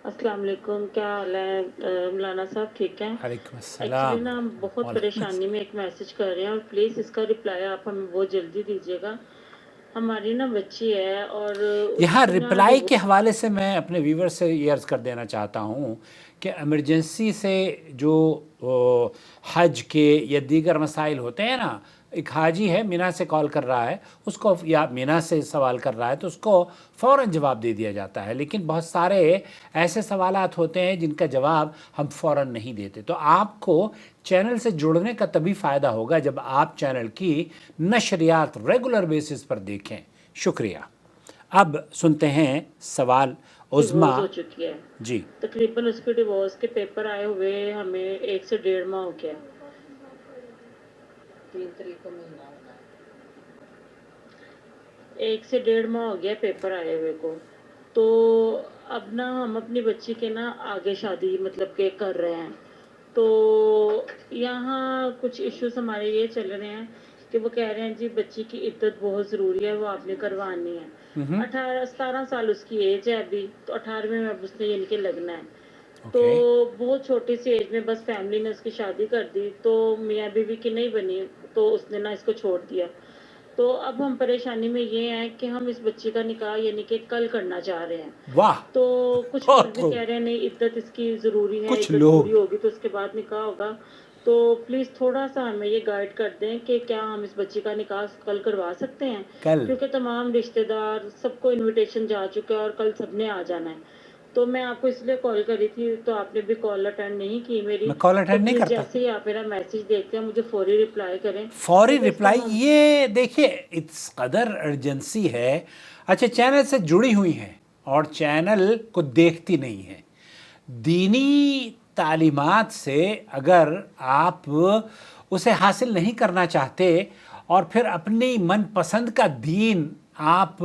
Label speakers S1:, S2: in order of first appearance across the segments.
S1: السلام علیکم، کیا حال ہے؟ مولانا صاحب ٹھیک ہیں؟
S2: علیکم
S1: ایکچولی
S2: السلام
S1: نا ہم بہت
S2: وعلیکم
S1: پریشانی میں ایک میسج کر رہے ہیں، اور پلیز اس کا رپلائی آپ ہمیں بہت جلدی دیجیے گا۔ ہماری نا بچی ہے اور اس
S2: یہاں
S1: کی نا
S2: رپلائی کے حوالے سے میں اپنے ویور سے یہ عرض کر دینا چاہتا ہوں کہ ایمرجنسی سے جو حج کے یا دیگر مسائل ہوتے ہیں نا، ایک حاجی ہے مینا سے کال کر رہا ہے، اس کو یا مینا سے سوال کر رہا ہے تو اس کو فوراً جواب دے دیا جاتا ہے، لیکن بہت سارے ایسے سوالات ہوتے ہیں جن کا جواب ہم فوراً نہیں دیتے۔ تو آپ کو چینل سے جڑنے کا تبھی فائدہ ہوگا جب آپ چینل کی نشریات ریگولر بیسس پر دیکھیں۔ شکریہ۔ اب سنتے ہیں سوال عظما۔
S1: ڈیورس ہو چکی ہے۔
S2: جی
S1: تقریباً اس کے ڈیورس کے پیپر آئے ہوئے ہمیں 1 سے 1.5 ماہ ہو گیا۔ 1 سے 1.5 ماہ ہو گیا پیپر آئے ہوئے کو۔ تو اب نا ہم اپنی بچی کے نا آگے شادی مطلب کہ کر رہے ہیں، تو یہاں کچھ ایشوز ہمارے یہ چل رہے ہیں کہ وہ کہہ رہے ہیں جی بچی کی عدت بہت ضروری ہے، وہ آپ نے کروانی ہے۔ 17 سال اس کی ایج ہے ابھی، تو 18ویں میں اب اس نے یعنی کہ لگنا ہے۔ تو
S2: اوکے۔
S1: بہت چھوٹی سی ایج میں بس فیملی نے اس کی شادی کر دی، تو میاں بیوی کی نہیں بنی، تو اس نے نا اس کو چھوڑ دیا۔ تو اب ہم پریشانی میں یہ ہیں کہ ہم اس بچی کا نکاح یعنی کہ کل کرنا چاہ رہے ہیں۔
S2: واہ،
S1: تو کچھ
S2: بہت
S1: مرد
S2: خوب۔
S1: کہہ رہے ہیں نہیں عدت اس کی ضروری ہے،
S2: کچھ
S1: عدت
S2: لوگ
S1: پوری ہوگی تو اس کے بعد نکاح ہوگا۔ تو پلیز تھوڑا سا ہمیں یہ گائیڈ کر دیں کہ کیا ہم اس بچی کا نکاح کل کروا سکتے ہیں،
S2: کل
S1: کیونکہ تمام رشتہ دار سب کو انویٹیشن جا چکا ہے اور کل سب نے آ جانا ہے۔ تو میں آپ کو اس لیے کال کری تھی، تو آپ نے بھی کال اٹینڈ نہیں کی میری،
S2: میں کال
S1: تو
S2: اٹینڈ نہیں
S1: پلیز
S2: کرتا۔
S1: جیسے ہی آپ میرا میسج دیکھتے ہیں مجھے فوری رپلائی کریں،
S2: فوری
S1: کیونکہ اس کا
S2: رپلائی، یہ دیکھیے اس قدر ارجنسی ہے۔ اچھا، چینل سے جڑی ہوئی ہیں اور چینل کو دیکھتی نہیں ہیں۔ دینی تعلیمات سے اگر آپ اسے حاصل نہیں کرنا چاہتے اور پھر اپنی من پسند کا دین آپ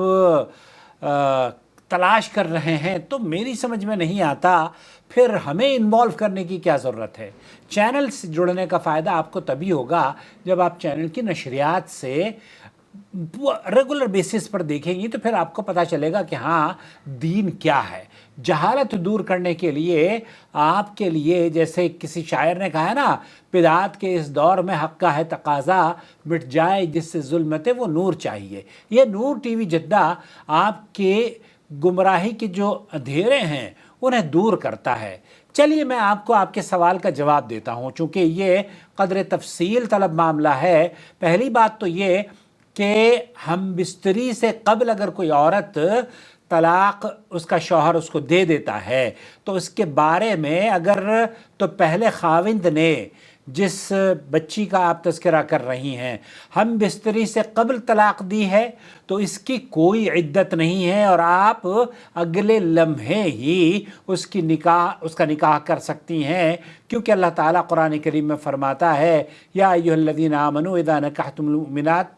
S2: تلاش کر رہے ہیں تو میری سمجھ میں نہیں آتا پھر ہمیں انوالو کرنے کی کیا ضرورت ہے۔ چینل سے جڑنے کا فائدہ آپ کو تبھی ہوگا جب آپ چینل کی نشریات سے ریگولر بیسس پر دیکھیں گی، تو پھر آپ کو پتہ چلے گا کہ ہاں دین کیا ہے۔ جہالت دور کرنے کے لیے آپ کے لیے، جیسے کسی شاعر نے کہا ہے نا، بدعات کے اس دور میں حق کا ہے تقاضا، مٹ جائے جس سے ظلمت وہ نور چاہیے۔ یہ نور ٹی وی جدہ آپ کے گمراہی کے جو اندھیرے ہیں انہیں دور کرتا ہے۔ چلیے میں آپ کو آپ کے سوال کا جواب دیتا ہوں، چونکہ یہ قدر تفصیل طلب معاملہ ہے۔ پہلی بات تو یہ کہ ہم بستری سے قبل اگر کوئی عورت طلاق اس کا شوہر اس کو دے دیتا ہے تو اس کے بارے میں اگر تو پہلے خاوند نے، جس بچی کا آپ تذکرہ کر رہی ہیں، ہم بستری سے قبل طلاق دی ہے تو اس کی کوئی عدت نہیں ہے، اور آپ اگلے لمحے ہی اس کا نکاح کر سکتی ہیں، کیونکہ اللہ تعالیٰ قرآن کریم میں فرماتا ہے یا ایھا الذین آمنوا اذا نکحتم المؤمنات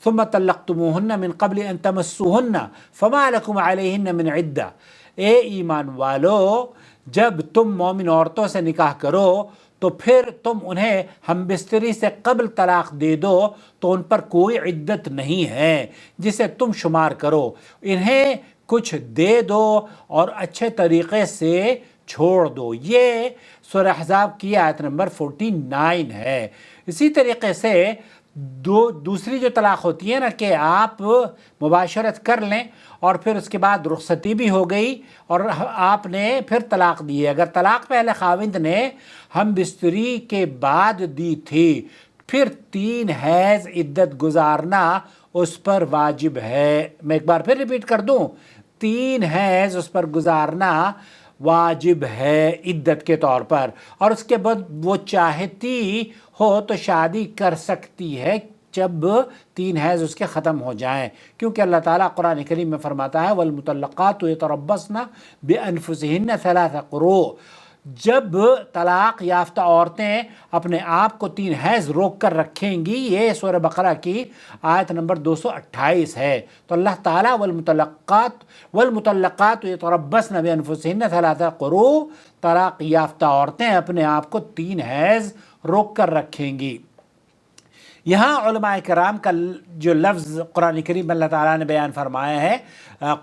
S2: ثم طلقتموهن من قبل ان تمسوهن فما لكم عليهن من عدة۔ اے ایمان والو، جب تم مومن عورتوں سے نکاح کرو تو پھر تم انہیں ہم بستری سے قبل طلاق دے دو تو ان پر کوئی عدت نہیں ہے جسے تم شمار کرو، انہیں کچھ دے دو اور اچھے طریقے سے چھوڑ دو۔ یہ سورہ احزاب کی آیت نمبر 49 ہے۔ اسی طریقے سے دوسری جو طلاق ہوتی ہے نا کہ آپ مباشرت کر لیں اور پھر اس کے بعد رخصتی بھی ہو گئی اور آپ نے پھر طلاق دی ہے۔ اگر طلاق پہلے خاوند نے ہم بستری کے بعد دی تھی، پھر 3 حیض عدت گزارنا اس پر واجب ہے۔ میں ایک بار پھر ریپیٹ کر دوں، 3 حیض اس پر گزارنا واجب ہے عدت کے طور پر، اور اس کے بعد وہ چاہتی ہو تو شادی کر سکتی ہے جب 3 حیض اس کے ختم ہو جائیں، کیونکہ اللہ تعالیٰ قرآن کریم میں فرماتا ہے والمطلقات یتربصن بانفسہن 3 قروء۔ جب طلاق یافتہ عورتیں اپنے آپ کو 3 حیض روک کر رکھیں گی، یہ سورہ بقرہ کی آیت نمبر 228 ہے۔ تو اللہ تعالیٰ والمطلقات یتربصن بانفسہن 3 قروء، طلاق یافتہ عورتیں اپنے آپ کو 3 حیض روک کر رکھیں گی۔ یہاں علماء کرام کا جو لفظ قرآن کریم اللہ تعالیٰ نے بیان فرمایا ہے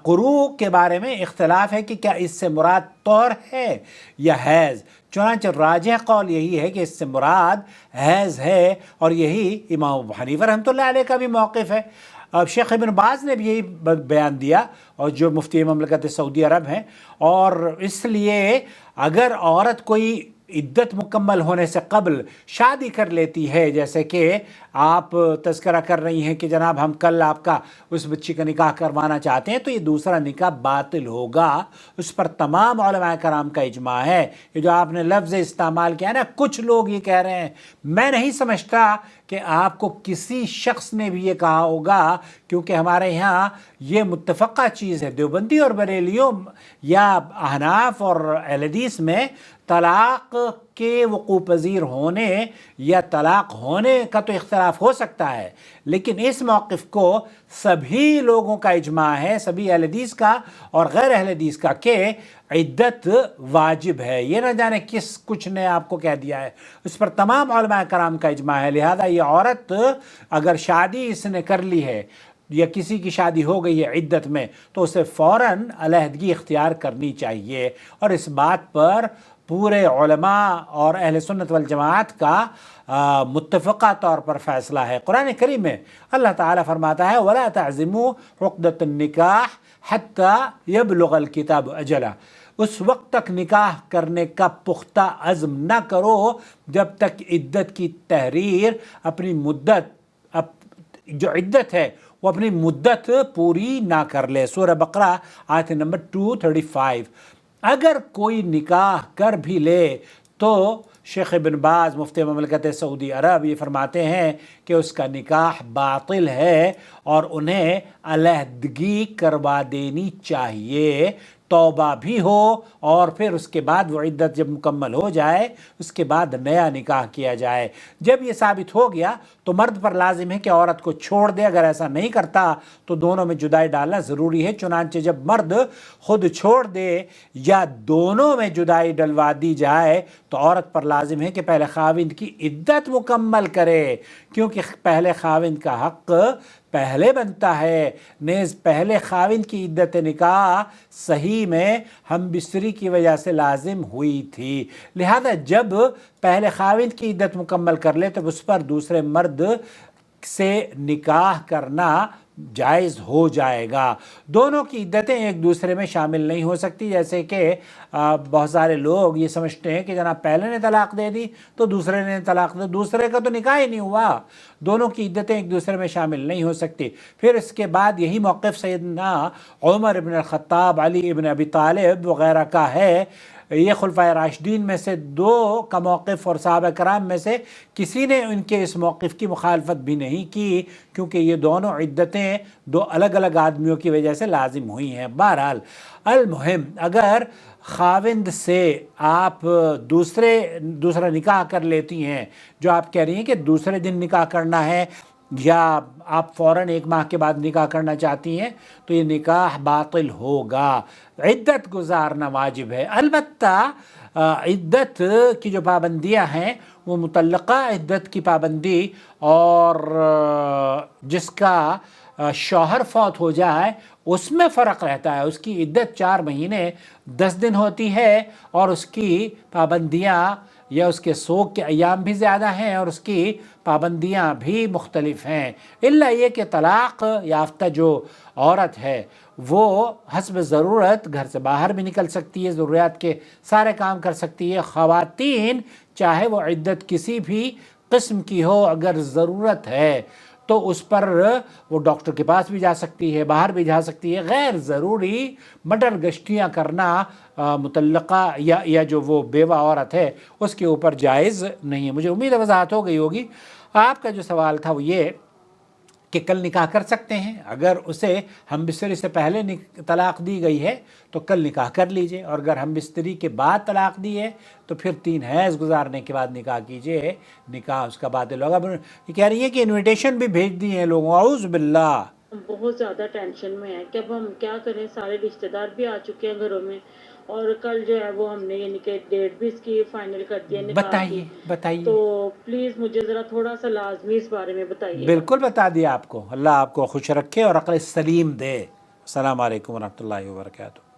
S2: قروء کے بارے میں اختلاف ہے کہ کیا اس سے مراد طور ہے یا حیض. چنانچہ راجح قول یہی ہے کہ اس سے مراد حیض ہے، اور یہی امام ابو حنیفہ رحمۃ اللہ علیہ کا بھی موقف ہے. اب شیخ ابن باز نے بھی یہی بیان دیا، اور جو مفتی مملکت سعودی عرب ہیں. اور اس لیے اگر عورت کوئی عدت مکمل ہونے سے قبل شادی کر لیتی ہے، جیسے کہ آپ تذکرہ کر رہی ہیں کہ جناب ہم کل آپ کا اس بچی کا نکاح کروانا چاہتے ہیں، تو یہ دوسرا نکاح باطل ہوگا. اس پر تمام علماء کرام کا اجماع ہے. یہ جو آپ نے لفظ استعمال کیا نا، کچھ لوگ یہ کہہ رہے ہیں، میں نہیں سمجھتا کہ آپ کو کسی شخص نے بھی یہ کہا ہوگا، کیونکہ ہمارے یہاں یہ متفقہ چیز ہے. دیوبندی اور بریلیوں یا احناف اور اہل حدیث میں طلاق کے وقوع پذیر ہونے یا طلاق ہونے کا تو اختلاف ہو سکتا ہے، لیکن اس موقف کو سبھی لوگوں کا اجماع ہے، سبھی اہل حدیث کا اور غیر اہل حدیث کا، کہ عدت واجب ہے. یہ نہ جانے کچھ نے آپ کو کہہ دیا ہے، اس پر تمام علماء کرام کا اجماع ہے. لہذا یہ عورت اگر شادی اس نے کر لی ہے یا کسی کی شادی ہو گئی ہے عدت میں، تو اسے فوراً علیحدگی اختیار کرنی چاہیے. اور اس بات پر پورے علماء اور اہل سنت والجماعت کا متفقہ طور پر فیصلہ ہے. قرآن کریم میں اللہ تعالیٰ فرماتا ہے وَلَا تَعْزِمُوا عُقْدَةَ النِّكَاحِ حَتَّى يَبْلُغَ الْكِتَابُ أَجَلَهُ. اس وقت تک نکاح کرنے کا پختہ عزم نہ کرو جب تک عدت کی تحریر اپنی مدت جو عدت ہے وہ اپنی مدت پوری نہ کر لے. سورہ بقرہ آیت نمبر 235. اگر کوئی نکاح کر بھی لے تو شیخ ابن باز مفتی مملکت سعودی عرب یہ فرماتے ہیں کہ اس کا نکاح باطل ہے اور انہیں علیحدگی کروا دینی چاہیے، توبہ بھی ہو، اور پھر اس کے بعد وہ عدت جب مکمل ہو جائے اس کے بعد نیا نکاح کیا جائے. جب یہ ثابت ہو گیا تو مرد پر لازم ہے کہ عورت کو چھوڑ دے. اگر ایسا نہیں کرتا تو دونوں میں جدائی ڈالنا ضروری ہے. چنانچہ جب مرد خود چھوڑ دے یا دونوں میں جدائی ڈلوا دی جائے تو عورت پر لازم ہے کہ پہلے خاوند کی عدت مکمل کرے، کیونکہ پہلے خاوند کا حق پہلے بنتا ہے. نیز پہلے خاوند کی عدت نکاح صحیح میں ہم بستری کی وجہ سے لازم ہوئی تھی. لہذا جب پہلے خاوند کی عدت مکمل کر لے تو اس پر دوسرے مرد سے نکاح کرنا جائز ہو جائے گا. دونوں کی عدتیں ایک دوسرے میں شامل نہیں ہو سکتی. جیسے کہ بہت سارے لوگ یہ سمجھتے ہیں کہ جناب پہلے نے طلاق دے دی تو دوسرے نے طلاق دے، دوسرے کا تو نکاح ہی نہیں ہوا. دونوں کی عدتیں ایک دوسرے میں شامل نہیں ہو سکتی. پھر اس کے بعد یہی موقف سیدنا عمر ابن الخطاب، علی ابن ابی طالب وغیرہ کا ہے. یہ خلفائے راشدین میں سے دو کا موقف اور صحابہ کرام میں سے کسی نے ان کے اس موقف کی مخالفت بھی نہیں کی، کیونکہ یہ دونوں عدتیں دو الگ الگ آدمیوں کی وجہ سے لازم ہوئی ہیں. بہرحال المہم، اگر خاوند سے آپ دوسرا نکاح کر لیتی ہیں، جو آپ کہہ رہی ہیں کہ دوسرے دن نکاح کرنا ہے یا آپ فوراً 1 ماہ کے بعد نکاح کرنا چاہتی ہیں، تو یہ نکاح باطل ہوگا. عدت گزارنا واجب ہے. البتہ عدت کی جو پابندیاں ہیں وہ مطلقہ عدت کی پابندی اور جس کا شوہر فوت ہو جائے اس میں فرق رہتا ہے. اس کی عدت 4 مہینے 10 دن ہوتی ہے اور اس کی پابندیاں یا اس کے سوگ کے ایام بھی زیادہ ہیں اور اس کی پابندیاں بھی مختلف ہیں. الا یہ کہ طلاق یافتہ جو عورت ہے وہ حسب ضرورت گھر سے باہر بھی نکل سکتی ہے، ضروریات کے سارے کام کر سکتی ہے. خواتین چاہے وہ عدت کسی بھی قسم کی ہو، اگر ضرورت ہے تو اس پر وہ ڈاکٹر کے پاس بھی جا سکتی ہے، باہر بھی جا سکتی ہے. غیر ضروری مٹر گشتیاں کرنا مطلقہ یا جو وہ بیوہ عورت ہے اس کے اوپر جائز نہیں ہے. مجھے امید ہے وضاحت ہو گئی ہوگی. آپ کا جو سوال تھا وہ یہ کہ کل نکاح کر سکتے ہیں. اگر اسے ہم بستری سے پہلے طلاق دی گئی ہے تو کل نکاح کر لیجئے، اور اگر ہم بستری کے بعد طلاق دی ہے تو پھر 3 حیض گزارنے کے بعد نکاح کیجئے، نکاح اس کا باطل ہوگا. یہ کہہ رہی ہے کہ انویٹیشن بھی بھیج دی ہیں لوگوں، اعوذ باللہ.
S1: ہم بہت زیادہ ٹینشن میں ہیں کہ اب ہم کیا کریں، سارے رشتہ دار بھی آ چکے ہیں گھروں میں، اور کل جو ہے وہ ہم نے یعنی کہ ڈیٹ بھی اس کی فائنل کر دی ہے نکاح کی.
S2: بتائیے بتائیے.
S1: تو پلیز مجھے ذرا تھوڑا سا لازمی اس بارے میں بتائیے گا.
S2: بالکل بتا دیا آپ کو. اللہ آپ کو خوش رکھے اور عقل سلیم دے. السلام علیکم ورحمۃ اللہ وبرکاتہ.